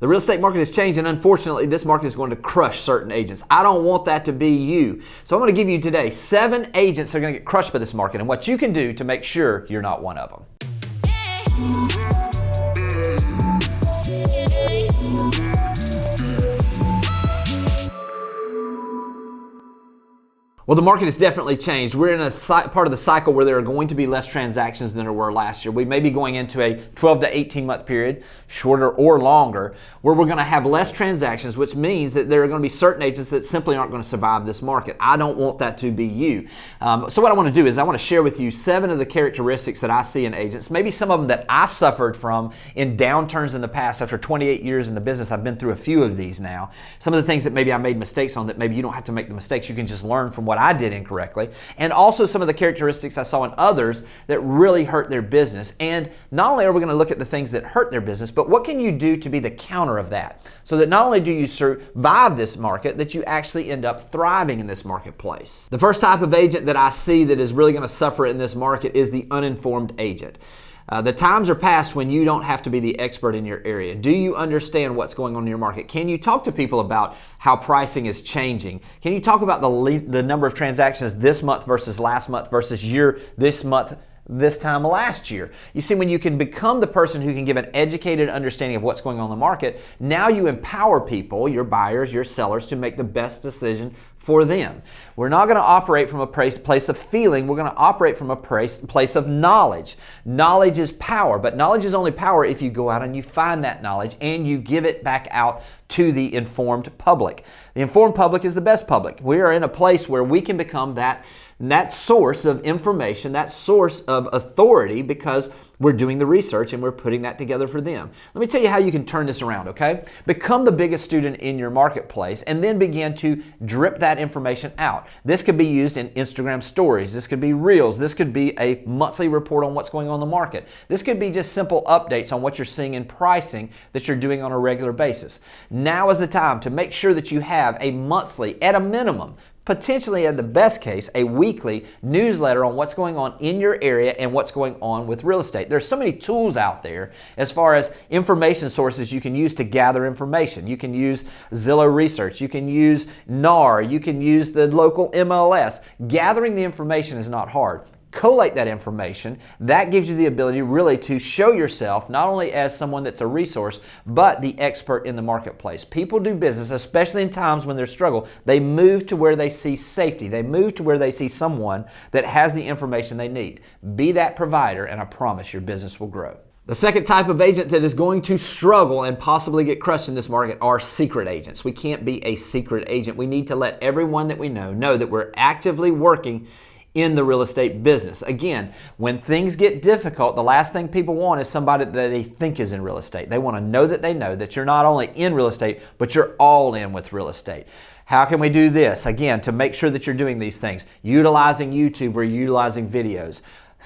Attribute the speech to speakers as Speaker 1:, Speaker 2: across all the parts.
Speaker 1: The real estate market has changed, and unfortunately, this market is going to crush certain agents. I don't want that to be you. So I'm going to give you today 7 agents that are going to get crushed by this market and what you can do to make sure you're not one of them. Well, the market has definitely changed. We're in a part of the cycle where there are going to be less transactions than there were last year. We may be going into a 12 to 18 month period, shorter or longer, where we're going to have less transactions, which means that there are going to be certain agents that simply aren't going to survive this market. I don't want that to be you. So what I want to do is I want to share with you 7 of the characteristics that I see in agents, maybe some of them that I suffered from in downturns in the past. After 28 years in the business, I've been through a few of these now. Some of the things that maybe I made mistakes on that maybe you don't have to make the mistakes. You can just learn from what I did incorrectly, and also some of the characteristics I saw in others that really hurt their business. And not only are we going to look at the things that hurt their business, but what can you do to be the counter of that, so that not only do you survive this market, that you actually end up thriving in this marketplace. The first type of agent that I see that is really going to suffer in this market is the uninformed agent. The times are past when you don't have to be the expert in your area. Do you understand what's going on in your market? Can you talk to people about how pricing is changing? Can you talk about the number of transactions this month versus last month versus this month this time last year? You see, when you can become the person who can give an educated understanding of what's going on in the market, now you empower people, your buyers, your sellers, to make the best decision for them. We're not going to operate from a place of feeling. We're going to operate from a place of knowledge. Knowledge is power, but knowledge is only power if you go out and you find that knowledge and you give it back out to the informed public. The informed public is the best public. We are in a place where we can become that source of information, that source of authority, because we're doing the research and we're putting that together for them. Let me tell you how you can turn this around, okay? Become the biggest student in your marketplace and then begin to drip that information out. This could be used in Instagram stories. This could be reels. This could be a monthly report on what's going on in the market. This could be just simple updates on what you're seeing in pricing that you're doing on a regular basis. Now is the time to make sure that you have a monthly, at a minimum, potentially at the best case, a weekly newsletter on what's going on in your area and what's going on with real estate. There's so many tools out there as far as information sources you can use to gather information. You can use Zillow Research, you can use NAR, you can use the local MLS. Gathering the information is not hard. Collate that information. That gives you the ability really to show yourself not only as someone that's a resource, but the expert in the marketplace. People do business, especially in times when there's struggle. They move to where they see safety. They move to where they see someone that has the information they need. Be that provider, and I promise your business will grow. The second type of agent that is going to struggle and possibly get crushed in this market are secret agents. We can't be a secret agent. We need to let everyone that we know that we're actively working in the real estate business. Again, when things get difficult, the last thing people want is somebody that they think is in real estate. They want to know that you're not only in real estate, but you're all in with real estate. How can we do this? Again, to make sure that you're doing these things, utilizing YouTube or utilizing videos,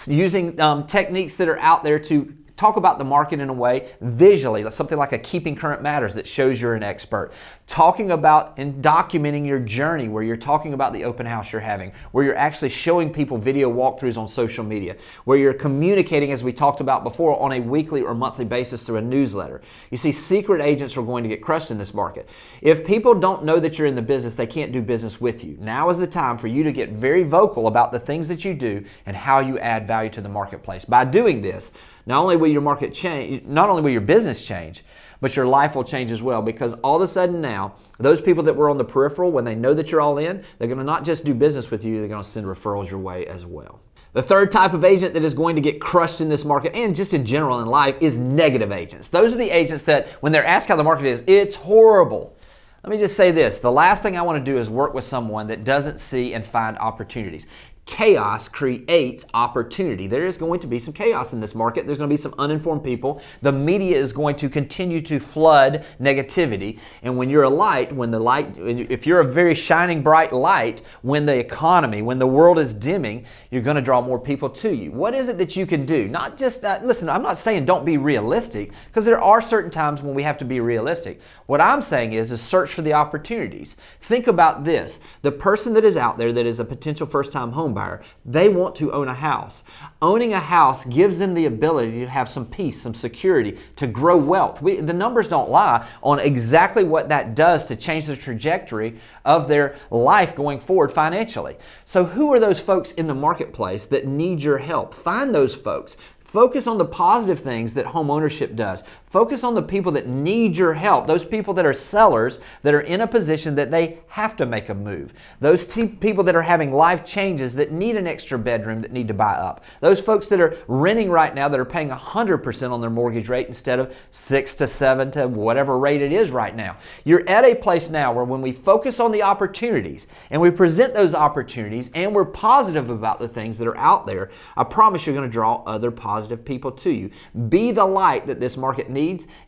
Speaker 1: using techniques that are out there to talk about the market in a way visually, something like a Keeping Current Matters that shows you're an expert. Talking about and documenting your journey, where you're talking about the open house you're having, where you're actually showing people video walkthroughs on social media, where you're communicating, as we talked about before, on a weekly or monthly basis through a newsletter. You see, secret agents are going to get crushed in this market. If people don't know that you're in the business, they can't do business with you. Now is the time for you to get very vocal about the things that you do and how you add value to the marketplace. By doing this, not only will your market change, not only will your business change, but your life will change as well, because all of a sudden now, those people that were on the peripheral, when they know that you're all in, they're going to not just do business with you, they're going to send referrals your way as well. The third type of agent that is going to get crushed in this market, and just in general in life, is negative agents. Those are the agents that when they're asked how the market is, it's horrible. Let me just say this, the last thing I want to do is work with someone that doesn't see and find opportunities. Chaos creates opportunity. There is going to be some chaos in this market. There's going to be some uninformed people. The media is going to continue to flood negativity. And when you're a light, if you're a very shining bright light, when the economy, when the world is dimming, you're going to draw more people to you. What is it that you can do? Not just, listen, I'm not saying don't be realistic, because there are certain times when we have to be realistic. What I'm saying is search for the opportunities. Think about this. The person that is out there that is a potential first-time home buyer, buyer. They want to own a house. Owning a house gives them the ability to have some peace, some security, to grow wealth. The numbers don't lie on exactly what that does to change the trajectory of their life going forward financially. So who are those folks in the marketplace that need your help? Find those folks. Focus on the positive things that home ownership does. Focus on the people that need your help, those people that are sellers that are in a position that they have to make a move. Those people that are having life changes that need an extra bedroom that need to buy up. Those folks that are renting right now that are paying 100% on their mortgage rate instead of 6 to 7 to whatever rate it is right now. You're at a place now where when we focus on the opportunities and we present those opportunities and we're positive about the things that are out there, I promise you're going to draw other positive people to you. Be the light that this market needs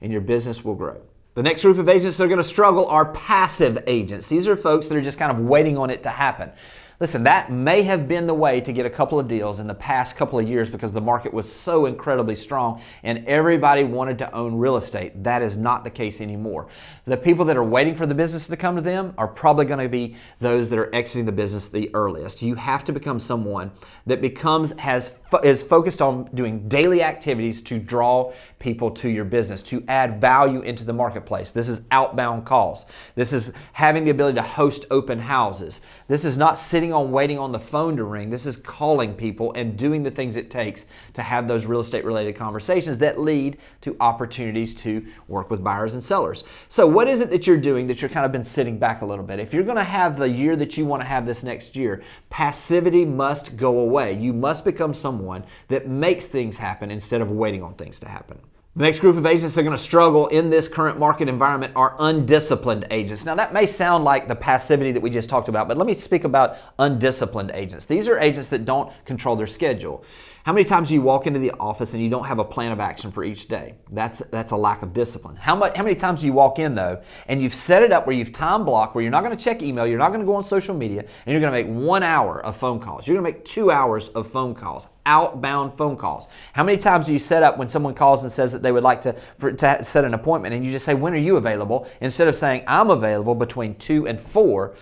Speaker 1: and your business will grow. The next group of agents that are going to struggle are passive agents. These are folks that are just kind of waiting on it to happen. Listen, that may have been the way to get a couple of deals in the past couple of years because the market was so incredibly strong and everybody wanted to own real estate. That is not the case anymore. The people that are waiting for the business to come to them are probably going to be those that are exiting the business the earliest. You have to become someone that is focused on doing daily activities to draw people to your business, to add value into the marketplace. This is outbound calls. This is having the ability to host open houses. This is not sitting on waiting on the phone to ring. This is calling people and doing the things it takes to have those real estate related conversations that lead to opportunities to work with buyers and sellers. So what is it that you're doing that you're kind of been sitting back a little bit? If you're going to have the year that you want to have this next year, passivity must go away. You must become someone that makes things happen instead of waiting on things to happen. The next group of agents that are going to struggle in this current market environment are undisciplined agents. Now that may sound like the passivity that we just talked about, but let me speak about undisciplined agents. These are agents that don't control their schedule. How many times do you walk into the office and you don't have a plan of action for each day? That's a lack of discipline. How many times do you walk in though and you've set it up where you've time blocked, where you're not going to check email, you're not going to go on social media, and you're going to make 1 hour of phone calls. You're going to make 2 hours of phone calls, outbound phone calls. How many times do you set up when someone calls and says that they would like to set an appointment and you just say, when are you available? Instead of saying, I'm available between 2 and 4.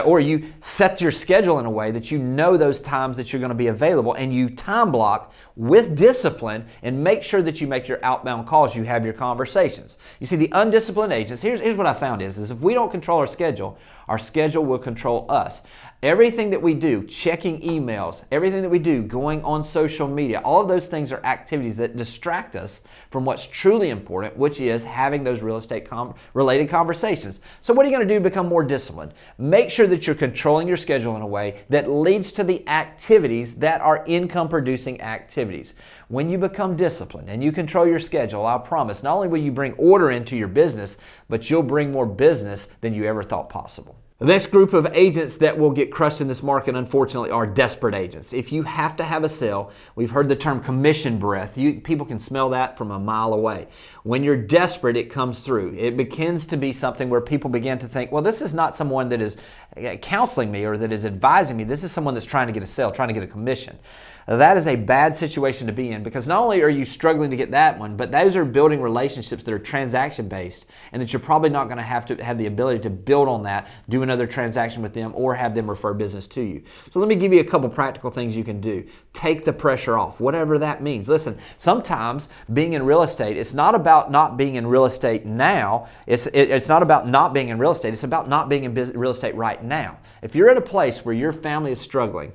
Speaker 1: Or you set your schedule in a way that you know those times that you're going to be available and you time block with discipline and make sure that you make your outbound calls, you have your conversations. You see, the undisciplined agents, here's what I found is if we don't control our schedule will control us. Everything that we do, checking emails, everything that we do, going on social media, all of those things are activities that distract us from what's truly important, which is having those real estate related conversations. So what are you going to do to become more disciplined? Make sure that you're controlling your schedule in a way that leads to the activities that are income producing activities. When you become disciplined and you control your schedule, I promise, not only will you bring order into your business, but you'll bring more business than you ever thought possible. The next group of agents that will get crushed in this market, unfortunately, are desperate agents. If you have to have a sale, we've heard the term commission breath. People can smell that from a mile away. When you're desperate, it comes through. It begins to be something where people begin to think, well, this is not someone that is counseling me or that is advising me. This is someone that's trying to get a sale, trying to get a commission. That is a bad situation to be in because not only are you struggling to get that one, but those are building relationships that are transaction based and that you're probably not going to have the ability to build on that, do another transaction with them, or have them refer business to you. So let me give you a couple practical things you can do. Take the pressure off, whatever that means. Listen, sometimes being in real estate, it's not about not being in real estate now. It's not about not being in real estate. It's about not being in real estate right now. If you're at a place where your family is struggling,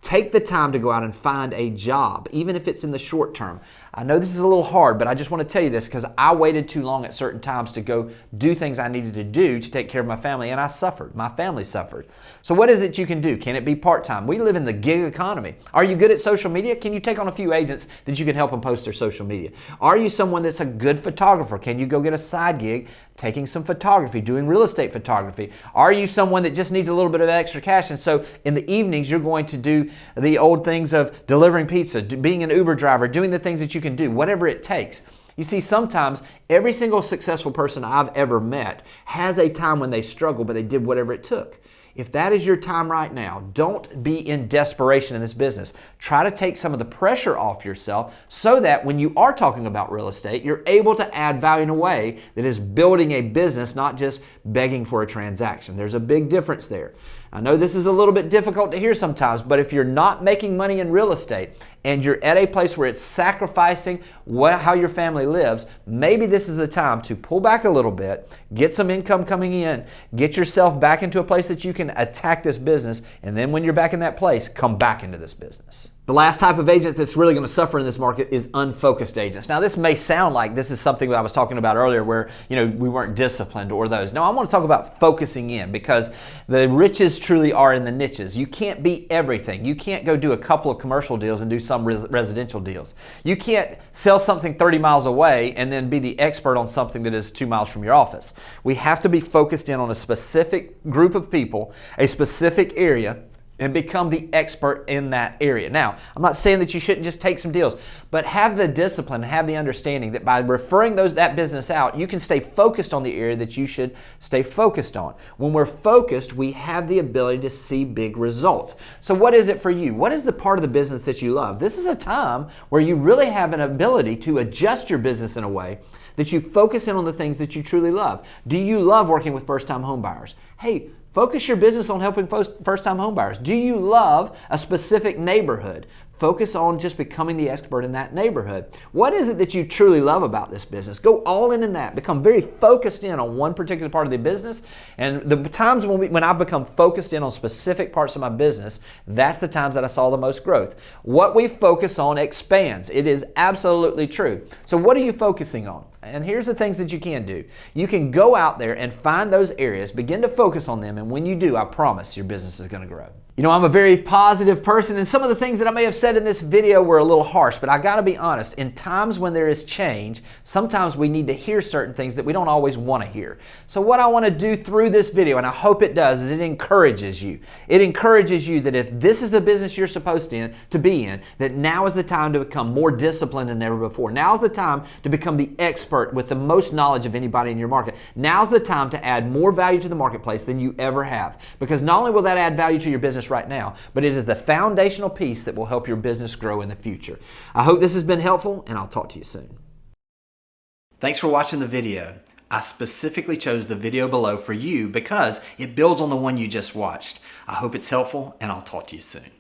Speaker 1: take the time to go out and find a job, even if it's in the short term. I know this is a little hard, but I just want to tell you this because I waited too long at certain times to go do things I needed to do to take care of my family, and I suffered. My family suffered. So what is it you can do? Can it be part-time? We live in the gig economy. Are you good at social media? Can you take on a few agents that you can help them post their social media? Are you someone that's a good photographer? Can you go get a side gig taking some photography, doing real estate photography? Are you someone that just needs a little bit of extra cash, and so in the evenings you're going to do the old things of delivering pizza, being an Uber driver, doing the things that you can do, whatever it takes. You see, sometimes every single successful person I've ever met has a time when they struggled, but they did whatever it took. If that is your time right now, don't be in desperation in this business. Try to take some of the pressure off yourself so that when you are talking about real estate, you're able to add value in a way that is building a business, not just begging for a transaction. There's a big difference there. I know this is a little bit difficult to hear sometimes, but if you're not making money in real estate and you're at a place where it's sacrificing how your family lives, maybe this is a time to pull back a little bit, get some income coming in, get yourself back into a place that you can attack this business, and then when you're back in that place, come back into this business. The last type of agent that's really going to suffer in this market is unfocused agents. Now, this may sound like this is something that I was talking about earlier where, we weren't disciplined or those. No, I want to talk about focusing in, because the riches truly are in the niches. You can't be everything. You can't go do a couple of commercial deals and do some residential deals. You can't sell something 30 miles away and then be the expert on something that is 2 miles from your office. We have to be focused in on a specific group of people, a specific area, and become the expert in that area. Now, I'm not saying that you shouldn't just take some deals, but have the discipline, have the understanding that by referring that business out, you can stay focused on the area that you should stay focused on. When we're focused, we have the ability to see big results. So what is it for you? What is the part of the business that you love? This is a time where you really have an ability to adjust your business in a way that you focus in on the things that you truly love. Do you love working with first-time home buyers? Hey, focus your business on helping first-time home buyers. Do you love a specific neighborhood? Focus on just becoming the expert in that neighborhood. What is it that you truly love about this business? Go all in that. Become very focused in on one particular part of the business. And the times when I've become focused in on specific parts of my business, that's the times that I saw the most growth. What we focus on expands. It is absolutely true. So what are you focusing on? And here's the things that you can do. You can go out there and find those areas, begin to focus on them, and when you do, I promise your business is going to grow. I'm a very positive person, and some of the things that I may have said in this video were a little harsh, but I got to be honest. In times when there is change, sometimes we need to hear certain things that we don't always want to hear. So what I want to do through this video, and I hope it does, is it encourages you. It encourages you that if this is the business you're supposed to be in, that now is the time to become more disciplined than ever before. Now's the time to become the expert with the most knowledge of anybody in your market. Now's the time to add more value to the marketplace than you ever have. Because not only will that add value to your business right now, but it is the foundational piece that will help your business grow in the future. I hope this has been helpful, and I'll talk to you soon. Thanks for watching the video. I specifically chose the video below for you because it builds on the one you just watched. I hope it's helpful, and I'll talk to you soon.